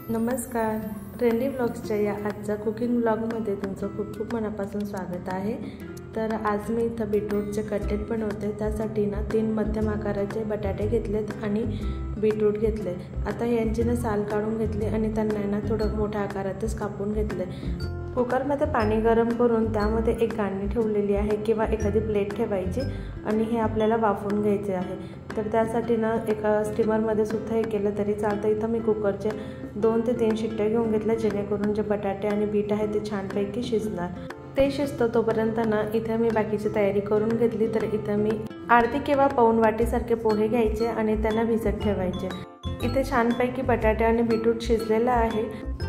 नमस्कार, ट्रेंडी व्लॉग्सच्या या आजच्या कुकिंग व्लॉगमध्ये तुमचं खूप खूप मनापासून स्वागत आहे। तर आज मी इथं बीटरूटचे कटलेट बनवते। त्यासाठी ना 3 मध्यम आकाराचे बटाटे घेतलेत आणि बीटरूट घेतले। आता यांची ना साल काढून घेतली आणि त्यांना ना थोडं मोठ्या आकारातच कापून घेतले। कुकरमध्ये पाणी गरम करून त्यामध्ये एक गाळणी ठेवलेली आहे किंवा एखादी प्लेट ठेवायची आणि हे आपल्याला वाफवून घ्यायचे आहे। तर त्यासाठी ना एका स्टीमरमध्ये सुद्धा हे केलं तरी चालतं। इथं मी कुकरचे 2 ते 3 शिट्ट्या घेऊन घेतल्या जेणेकरून जे बटाटे आणि बीट आहे ते छानपैकी शिजणार। ते शिजतं तोपर्यंत ना इथे मी बाकीची तयारी करून घेतली। तर इथे मी अर्धी किंवा पाऊण वाटीसारखे पोहे घ्यायचे आणि त्यांना भिजत ठेवायचे। इथे छानपैकी बटाटे आणि बीटरूट शिजलेलं आहे।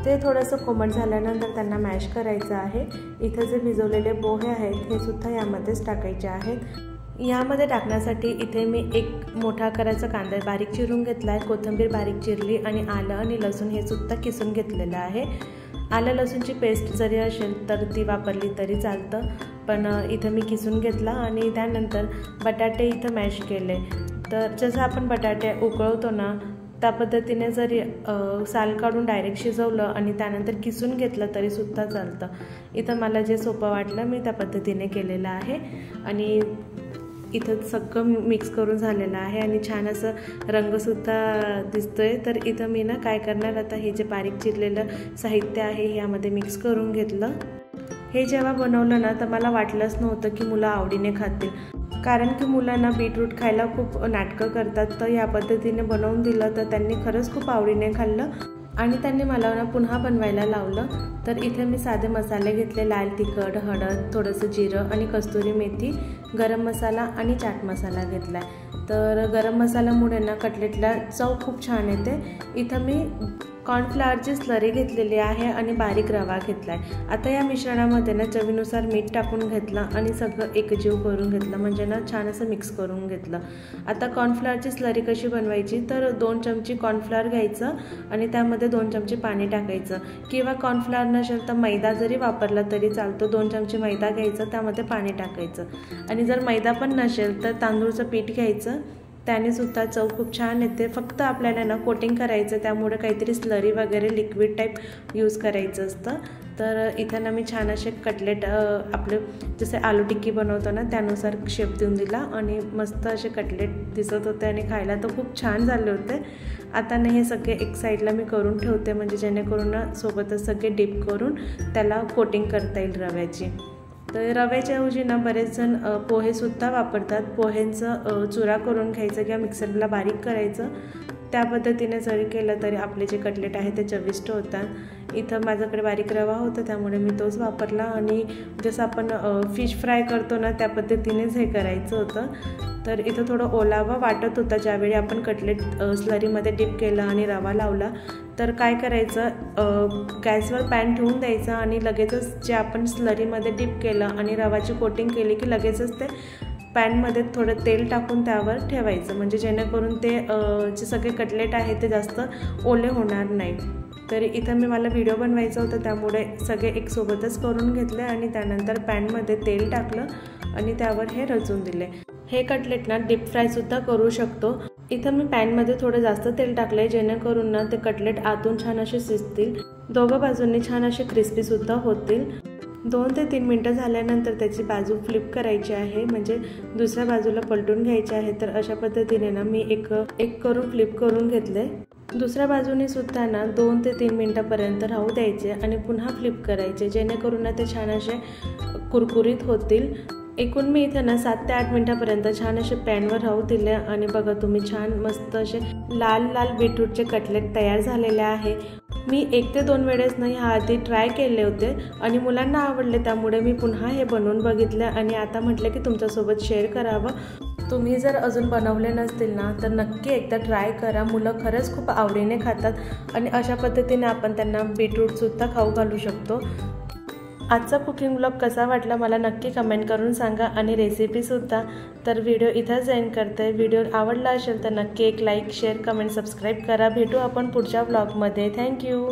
ते थोडंसं कोमट झाल्यानंतर त्यांना मॅश करायचं आहे। इथे जे भिजवलेले पोहे आहेत हे सुद्धा यामध्येच टाकायचे आहेत। यामध्ये टाकण्यासाठी इथे मी एक मोठा आकाराचा कांदा बारीक चिरून घेतला आहे, कोथिंबीर बारीक चिरली आणि आलं आणि लसूण हे सुद्धा किसून घेतलेलं आहे। आलं लसूणची पेस्ट जरी असेल तर ती वापरली तरी चालतं, पण इथं मी किसून घेतला आणि त्यानंतर बटाटे इथं मॅश केले। तर जसं आपण बटाटे उकळवतो ना त्या पद्धतीने जरी साल काढून डायरेक्ट शिजवलं आणि त्यानंतर किसून घेतलं तरी सुद्धा चालतं। इथं मला जे सोपं वाटलं मी त्या पद्धतीने केलेलं आहे आणि इथं सगळं मिक्स करून झालेलं आहे आणि छान असं रंगसुद्धा दिसतोय। तर इथं मी ना काय करणार, आता हे जे बारीक चिरलेलं साहित्य आहे यामध्ये मिक्स करून घेतलं। हे जेव्हा बनवलं ना तर मला वाटलंच नव्हतं की मुलं आवडीने खातील, कारण की मुलांना बीटरूट खायला खूप नाटकं करतात। तर या पद्धतीने बनवून दिलं तर त्यांनी खरंच खूप आवडीने खाल्लं आणि त्यांनी मला ना पुन्हा बनवायला लावलं। तर इथे मी साधे मसाले घेतले, लाल तिखट, हळद, थोडंसं जिरं आणि कस्तुरी मेथी, गरम मसाला आणि चाट मसाला घेतला आहे। तर गरम मसाल्यामुळे ना कटलेटला चव खूप छान येते। इथं मी कॉर्नफ्लॉवरची स्लरी घेतलेली आहे आणि बारीक रवा घेतला आहे। आता या मिश्रणामध्ये ना चवीनुसार मीठ टाकून घेतलं आणि सगळं एकजीव करून घेतलं, म्हणजे ना छान असं मिक्स करून घेतलं। आता कॉर्नफ्लॉवरची स्लरी कशी बनवायची, तर 2 चमचे कॉर्नफ्लॉवर घ्यायचं आणि त्यामध्ये 2 चमचे पाणी टाकायचं, किंवा कॉर्नफ्लॉवर नसेल तर मैदा जरी वापरला तरी चालतो। 2 चमचे मैदा घ्यायचं, त्यामध्ये पाणी टाकायचं आणि जर मैदा पण नसेल तर तांदूळचं पीठ घ्यायचं, त्याने सुद्धा चव खूप छान येते। फक्त आपल्याला ना कोटिंग करायचं, त्यामुळे काहीतरी स्लरी वगैरे लिक्विड टाईप यूज करायचं असतं। तर इथं ना मी छान असे कटलेट आपले जसे आलू टिक्की बनवतो ना त्यानुसार शेप देऊन दिला आणि मस्त असे कटलेट दिसत होते आणि खायला तर खूप छान झाले होते। आता ना हे सगळे एक साईडला मी करून ठेवते, म्हणजे जेणेकरून ना सोबतच सगळे डिप करून त्याला कोटिंग करता येईल रव्याची। तर रव्याच्या ऐवजी ना बरेच जण पोहेसुद्धा वापरतात। पोह्यांचं चुरा करून घ्यायचं किंवा मिक्सरला बारीक करायचं, त्या पद्धतीने जरी केलं तरी आपले जे कटलेट आहे ते चविष्ट होतात। इथं माझ्याकडे बारीक रवा होता त्यामुळे मी तोच वापरला आणि जसं आपण फिश फ्राय करतो ना त्या पद्धतीनेच हे करायचं होतं। तर इथं थोडं ओलावा वाटत होता ज्यावेळी आपण कटलेट स्लरीमध्ये डिप केलं आणि रवा लावला। तर काय करायचं, गॅसवर पॅन ठेवून द्यायचं आणि लगेचच जे आपण स्लरीमध्ये डिप केलं आणि रवाची कोटिंग केली की लगेचच ते पॅनमध्ये थोडं तेल टाकून त्यावर ठेवायचं, म्हणजे जेणेकरून ते जे सगळे कटलेट आहे ते जास्त ओले होणार नाही। तर इथं मला व्हिडिओ बनवायचा होता त्यामुळे सगळे एक सोबतच करून घेतले आणि त्यानंतर पॅनमध्ये तेल टाकलं आणि त्यावर हे रचून दिले। हे कटलेट ना डीप फ्रायसुद्धा करू शकतो। इथं मी पॅनमध्ये थोडं जास्त तेल टाकलं आहे जेणेकरून ना ते कटलेट आतून छान असे शिजतील, दोघं बाजूंनी छान असे क्रिस्पीसुद्धा होतील। 2 ते 3 मिनटं झाल्यानंतर त्याची बाजू फ्लिप करायची आहे, म्हणजे दुसऱ्या बाजूला पलटून घ्यायचे आहे। तर अशा पद्धतीने ना मी एक करून फ्लिप करून घेतले। दुसऱ्या बाजूने सुद्धा ना 2 ते 3 मिनटापर्यंत राहू द्यायचे आणि पुन्हा फ्लिप करायचे, जेणेकरून ना ते छान असे कुरकुरीत होतील। एकूण मी इथं ना 7 ते 8 मिनटापर्यंत छान असे पॅनवर राहू दिले आणि बघा तुम्ही छान मस्त असे लाल लाल बीटरूटचे कटलेट तयार झालेले आहे। मी 1 ते 2 वेळेस ना ह्या आधी ट्राय केले होते आणि मुलांना आवडले, त्यामुळे मी पुन्हा हे बनवून बघितलं आणि आता म्हटलं की तुमच्यासोबत शेअर करावं। तुम्ही जर अजून बनवले नसतील ना तर नक्की एकदा ट्राय करा, मुलं खरंच खूप आवडीने खातात आणि अशा पद्धतीने आपण त्यांना बीटरूटसुद्धा खाऊ घालू शकतो। आजचा कुकिंग ब्लॉग कसा वाटला मला नक्की कमेंट करून सांगा आणि रेसिपीसुद्धा। तर व्हिडिओ इथंच एंड करते। व्हिडिओ आवडला असेल तर नक्की एक लाईक, शेअर, कमेंट, सबस्क्राईब करा। भेटू आपण पुढच्या ब्लॉगमध्ये। थँक्यू।